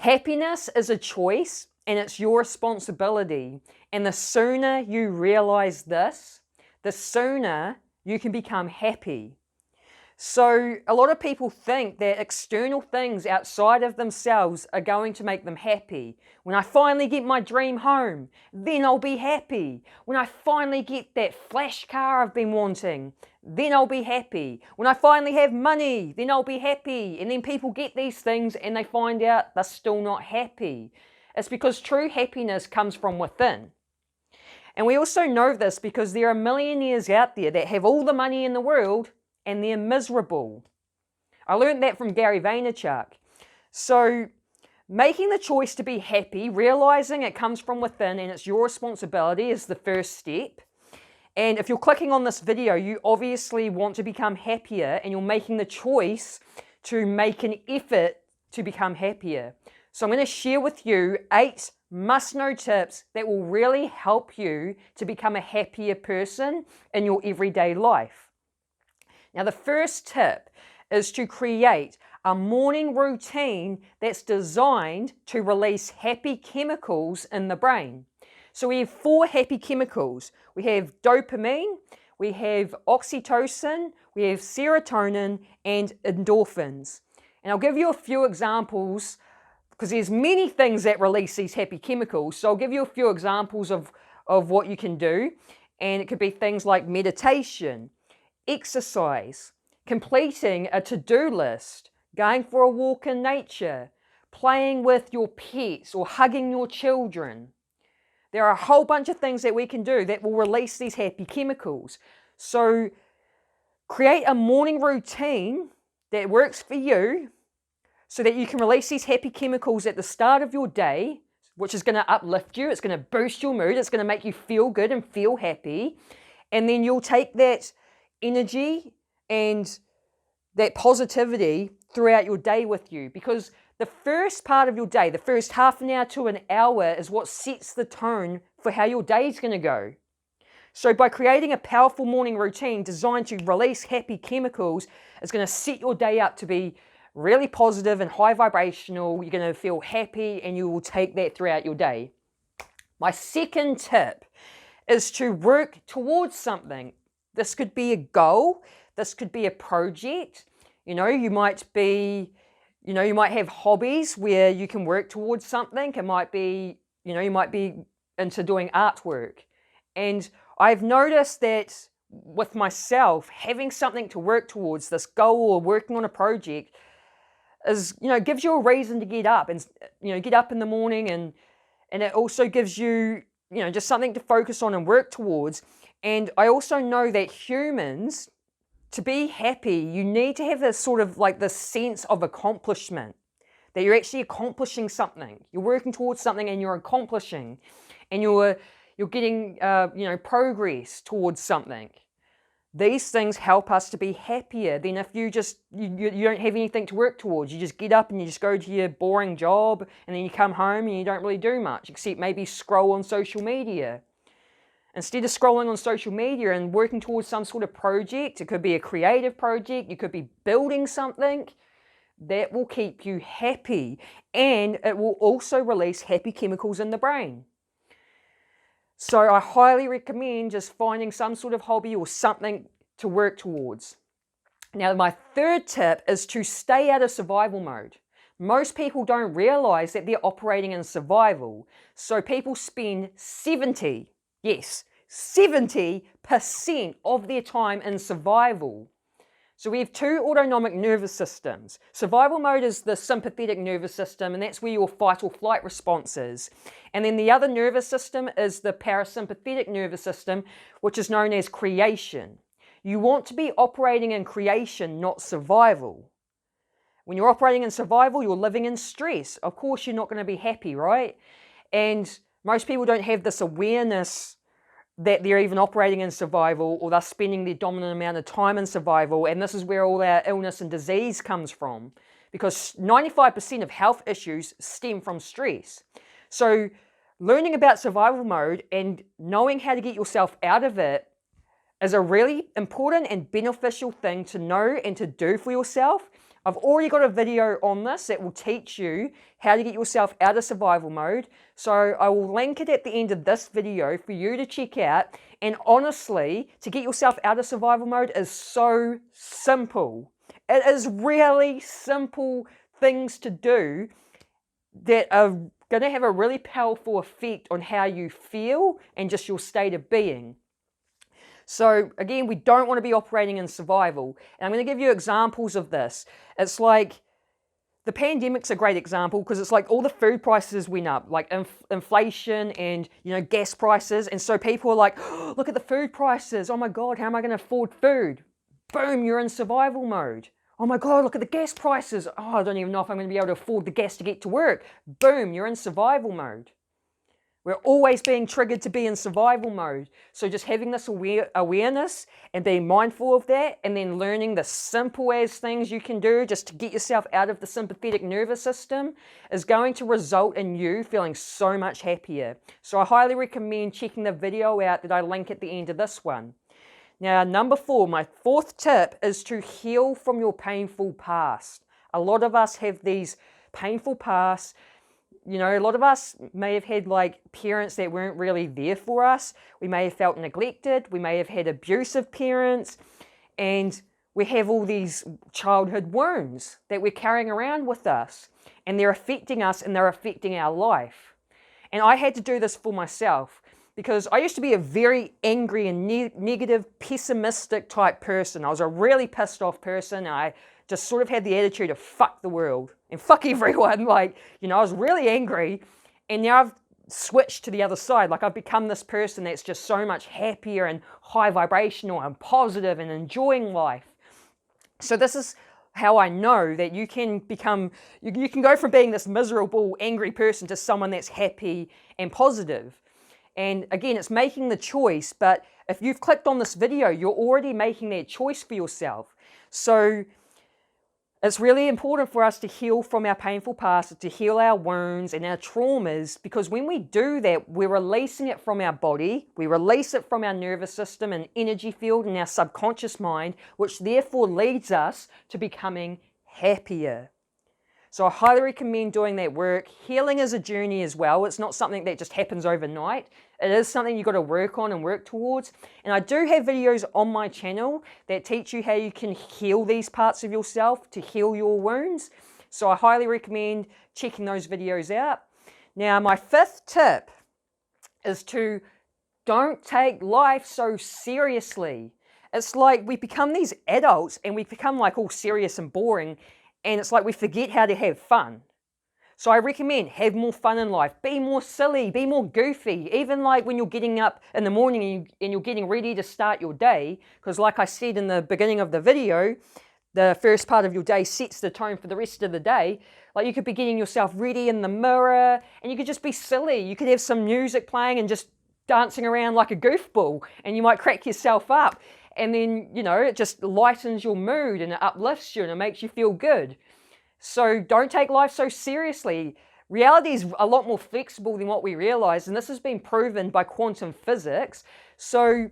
Happiness is a choice and it's your responsibility. And the sooner you realize this, the sooner you can become happy. So a lot of people think that external things outside of themselves are going to make them happy. When I finally get my dream home, then I'll be happy. When I finally get that flash car I've been wanting, then I'll be happy. When I finally have money, then I'll be happy. And then people get these things and they find out they're still not happy. It's because true happiness comes from within. And we also know this because there are millionaires out there that have all the money in the world and they're miserable. I learned that from Gary Vaynerchuk. So making the choice to be happy, realizing it comes from within and it's your responsibility is the first step. And if you're clicking on this video, you obviously want to become happier and you're making the choice to make an effort to become happier. So I'm going to share with you 8 must-know tips that will really help you to become a happier person in your everyday life. Now, the first tip is to create a morning routine that's designed to release happy chemicals in the brain. So we have 4 happy chemicals. We have dopamine, we have oxytocin, we have serotonin, and endorphins. And I'll give you a few examples because there's many things that release these happy chemicals. So I'll give you a few examples of what you can do. And it could be things like meditation, exercise, completing a to-do list, going for a walk in nature, playing with your pets or hugging your children. There are a whole bunch of things that we can do that will release these happy chemicals. So create a morning routine that works for you so that you can release these happy chemicals at the start of your day, which is going to uplift you, it's going to boost your mood, it's going to make you feel good and feel happy. And then you'll take that energy and that positivity throughout your day with you, because the first part of your day, the first half an hour to an hour is what sets the tone for how your day is going to go. So by creating a powerful morning routine designed to release happy chemicals, it's going to set your day up to be really positive and high vibrational. You're going to feel happy and you will take that throughout your day. My second tip is to work towards something. This could be a goal. This could be a project. You might have hobbies where you can work towards something. It might be, you might be into doing artwork. And I've noticed that with myself, having something to work towards, this goal or working on a project, is, gives you a reason to get up and, get up in the morning, and it also gives you, just something to focus on and work towards. And I also know that humans, to be happy, you need to have this sort of like this sense of accomplishment, that you're actually accomplishing something. You're working towards something and you're accomplishing, and you're getting, progress towards something. These things help us to be happier than if you don't have anything to work towards. You just get up and you just go to your boring job, and then you come home and you don't really do much except maybe scroll on social media. Instead of scrolling on social media and working towards some sort of project, it could be a creative project, you could be building something that will keep you happy, and it will also release happy chemicals in the brain. So I highly recommend just finding some sort of hobby or something to work towards. Now, my third tip is to stay out of survival mode. Most people don't realize that they're operating in survival. So people spend 70% of their time in survival. So we have 2 autonomic nervous systems. Survival mode is the sympathetic nervous system, and that's where your fight or flight response is. And then the other nervous system is the parasympathetic nervous system, which is known as creation. You want to be operating in creation, not survival. When you're operating in survival, you're living in stress. Of course, you're not going to be happy, right? And most people don't have this awareness that they're even operating in survival, or they're spending the dominant amount of time in survival. And this is where all our illness and disease comes from, because 95% of health issues stem from stress. So learning about survival mode and knowing how to get yourself out of it is a really important and beneficial thing to know and to do for yourself. I've already got a video on this that will teach you how to get yourself out of survival mode. So I will link it at the end of this video for you to check out. And honestly, to get yourself out of survival mode is so simple. It is really simple things to do that are going to have a really powerful effect on how you feel and just your state of being. So again, we don't want to be operating in survival. And I'm going to give you examples of this. It's like the pandemic's a great example because it's like all the food prices went up, like inflation and, gas prices. And so people are like, oh, look at the food prices. Oh my God, how am I going to afford food? Boom, you're in survival mode. Oh my God, look at the gas prices. Oh, I don't even know if I'm going to be able to afford the gas to get to work. Boom, you're in survival mode. We're always being triggered to be in survival mode. So just having this awareness and being mindful of that, and then learning the simple as things you can do just to get yourself out of the sympathetic nervous system is going to result in you feeling so much happier. So I highly recommend checking the video out that I link at the end of this one. Now, number 4, my 4th tip is to heal from your painful past. A lot of us have these painful pasts. A lot of us may have had like parents that weren't really there for us. We may have felt neglected. We may have had abusive parents. And we have all these childhood wounds that we're carrying around with us. And they're affecting us and they're affecting our life. And I had to do this for myself because I used to be a very angry and negative, pessimistic type person. I was a really pissed off person. I just sort of had the attitude of fuck the world and fuck everyone. I was really angry, and now I've switched to the other side. Like, I've become this person that's just so much happier and high vibrational and positive and enjoying life. So this is how I know that you can go from being this miserable, angry person to someone that's happy and positive. And again, it's making the choice, but if you've clicked on this video, you're already making that choice for yourself. So it's really important for us to heal from our painful past, to heal our wounds and our traumas, because when we do that, we're releasing it from our body, we release it from our nervous system and energy field and our subconscious mind, which therefore leads us to becoming happier. So I highly recommend doing that work. Healing is a journey as well. It's not something that just happens overnight. It is something you've got to work on and work towards. And I do have videos on my channel that teach you how you can heal these parts of yourself, to heal your wounds. So I highly recommend checking those videos out. Now, my 5th tip is to don't take life so seriously. It's like we become these adults and we become like all serious and boring. And it's like we forget how to have fun. So I recommend have more fun in life. Be more silly, be more goofy. Even like when you're getting up in the morning and you're getting ready to start your day. Because like I said in the beginning of the video, the first part of your day sets the tone for the rest of the day. Like you could be getting yourself ready in the mirror and you could just be silly. You could have some music playing and just dancing around like a goofball. And you might crack yourself up. And then, it just lightens your mood and it uplifts you and it makes you feel good. So don't take life so seriously. Reality is a lot more flexible than what we realize, and this has been proven by quantum physics. So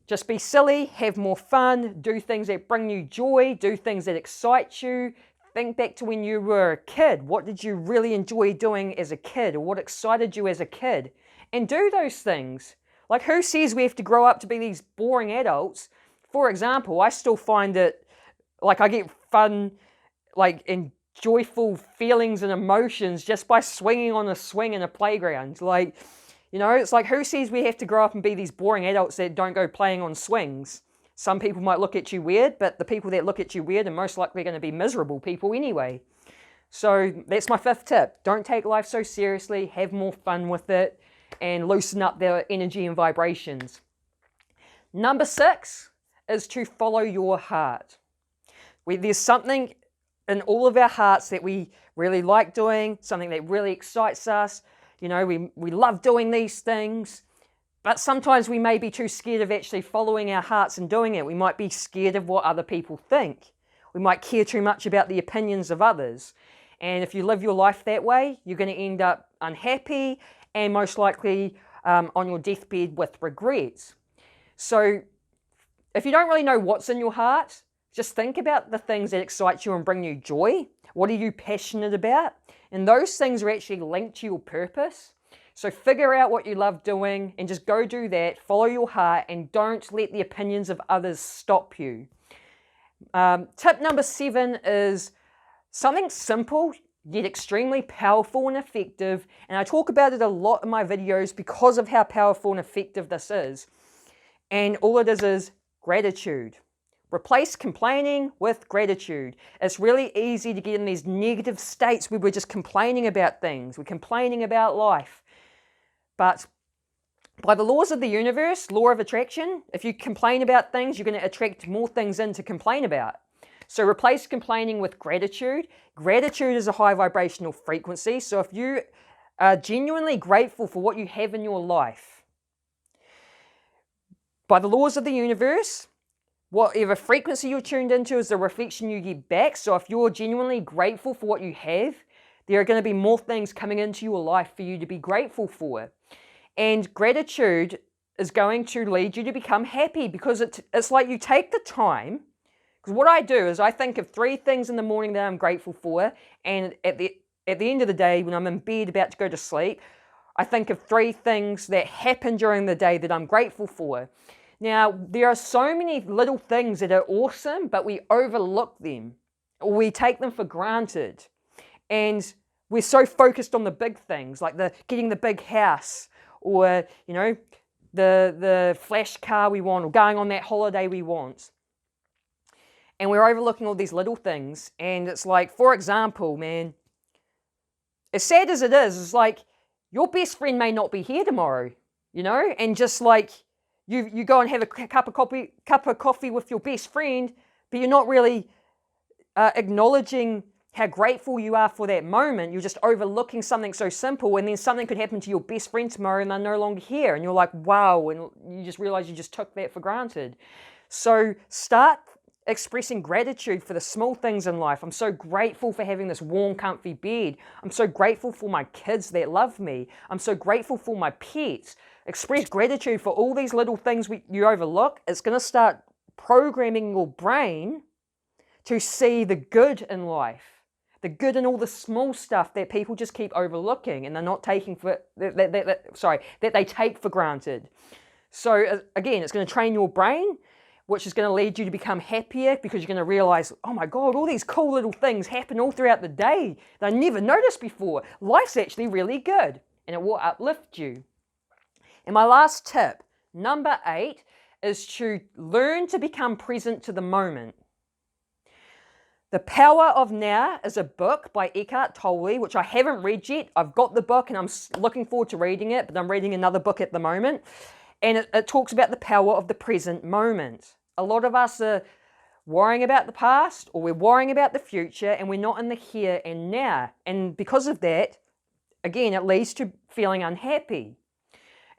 just be silly, have more fun, do things that bring you joy, do things that excite you. Think back to when you were a kid. What did you really enjoy doing as a kid, or what excited you as a kid? And do those things. Like, who says we have to grow up to be these boring adults? For example, I still find that, like, I get fun, like, and joyful feelings and emotions just by swinging on a swing in a playground. Like, it's like, who says we have to grow up and be these boring adults that don't go playing on swings? Some people might look at you weird, but the people that look at you weird are most likely going to be miserable people anyway. So that's my 5th tip. Don't take life so seriously. Have more fun with it. And loosen up their energy and vibrations. Number 6 is to follow your heart. There's something in all of our hearts that we really like doing, something that really excites us. We love doing these things, but sometimes we may be too scared of actually following our hearts and doing it. We might be scared of what other people think. We might care too much about the opinions of others. And if you live your life that way, you're going to end up unhappy and most likely on your deathbed with regrets. So if you don't really know what's in your heart, Just think about the things that excite you and bring you joy. What are you passionate about? And those things are actually linked to your purpose. So figure out what you love doing and just go do that. Follow your heart and don't let the opinions of others stop you. Tip number 7 is something simple yet extremely powerful and effective. And I talk about it a lot in my videos because of how powerful and effective this is. And all it is gratitude. Replace complaining with gratitude. It's really easy to get in these negative states where we're just complaining about things. We're complaining about life. But by the laws of the universe, law of attraction, if you complain about things, you're going to attract more things in to complain about. So replace complaining with gratitude. Gratitude is a high vibrational frequency. So if you are genuinely grateful for what you have in your life, by the laws of the universe, whatever frequency you're tuned into is the reflection you get back. So if you're genuinely grateful for what you have, there are going to be more things coming into your life for you to be grateful for. And gratitude is going to lead you to become happy because it's like you take the time. Because what I do is I think of 3 things in the morning that I'm grateful for. And at the end of the day, when I'm in bed about to go to sleep, I think of 3 things that happen during the day that I'm grateful for. Now, there are so many little things that are awesome, but we overlook them, or we take them for granted. And we're so focused on the big things, like getting the big house, or, the flash car we want, or going on that holiday we want. And we're overlooking all these little things. And it's like, for example, man, as sad as it is, it's like your best friend may not be here tomorrow, and just like, You go and have a cup of coffee with your best friend, but you're not really acknowledging how grateful you are for that moment. You're just overlooking something so simple, and then something could happen to your best friend tomorrow and they're no longer here. And you're like, wow, and you just realize you just took that for granted. So start expressing gratitude for the small things in life. I'm so grateful for having this warm, comfy bed. I'm so grateful for my kids that love me. I'm so grateful for my pets. Express gratitude for all these little things you overlook. It's going to start programming your brain to see the good in life, the good in all the small stuff that people just keep overlooking and they're not taking that they take for granted. So again, it's going to train your brain, which is going to lead you to become happier because you're going to realize, oh my God, all these cool little things happen all throughout the day that I never noticed before. Life's actually really good, and it will uplift you. And my last tip, number 8, is to learn to become present to the moment. The Power of Now is a book by Eckhart Tolle, which I haven't read yet. I've got the book and I'm looking forward to reading it, but I'm reading another book at the moment. And it talks about the power of the present moment. A lot of us are worrying about the past, or we're worrying about the future, and we're not in the here and now. And because of that, again, it leads to feeling unhappy.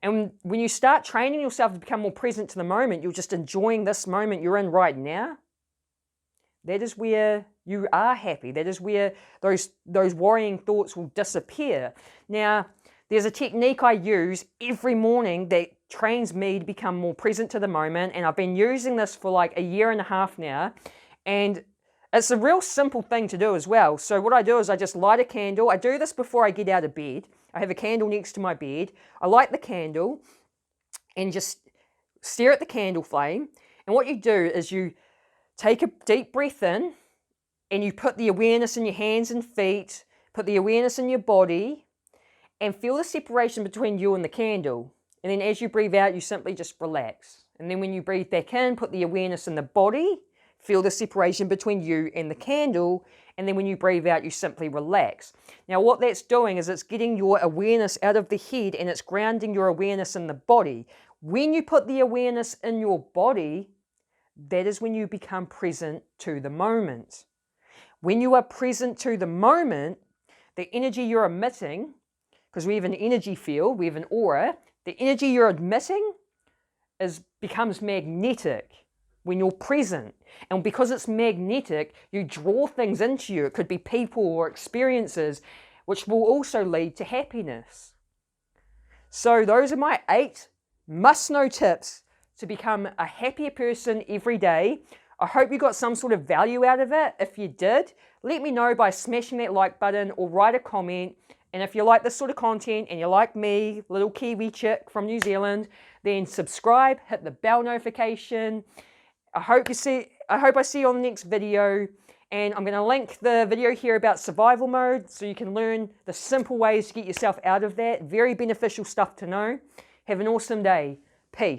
And when you start training yourself to become more present to the moment, you're just enjoying this moment you're in right now. That is where you are happy. That is where those worrying thoughts will disappear. Now, there's a technique I use every morning that trains me to become more present to the moment. And I've been using this for like a year and a half now. And it's a real simple thing to do as well. So what I do is I just light a candle. I do this before I get out of bed. I have a candle next to my bed. I light the candle and just stare at the candle flame. And what you do is you take a deep breath in and you put the awareness in your hands and feet, put the awareness in your body, and feel the separation between you and the candle. And then as you breathe out, you simply just relax. And then when you breathe back in, put the awareness in the body, feel the separation between you and the candle. And then when you breathe out, you simply relax. Now what that's doing is it's getting your awareness out of the head and it's grounding your awareness in the body. When you put the awareness in your body, that is when you become present to the moment. When you are present to the moment, the energy you're emitting, because we have an energy field, we have an aura, the energy you're emitting becomes magnetic when you're present. And because it's magnetic, you draw things into you. It could be people or experiences, which will also lead to happiness. So those are my 8 must-know tips to become a happier person every day. I hope you got some sort of value out of it. If you did, let me know by smashing that like button or write a comment. And if you like this sort of content and you like me, little Kiwi chick from New Zealand, then subscribe, hit the bell notification. I hope I see you on the next video. And I'm going to link the video here about survival mode so you can learn the simple ways to get yourself out of that. Very beneficial stuff to know. Have an awesome day. Peace.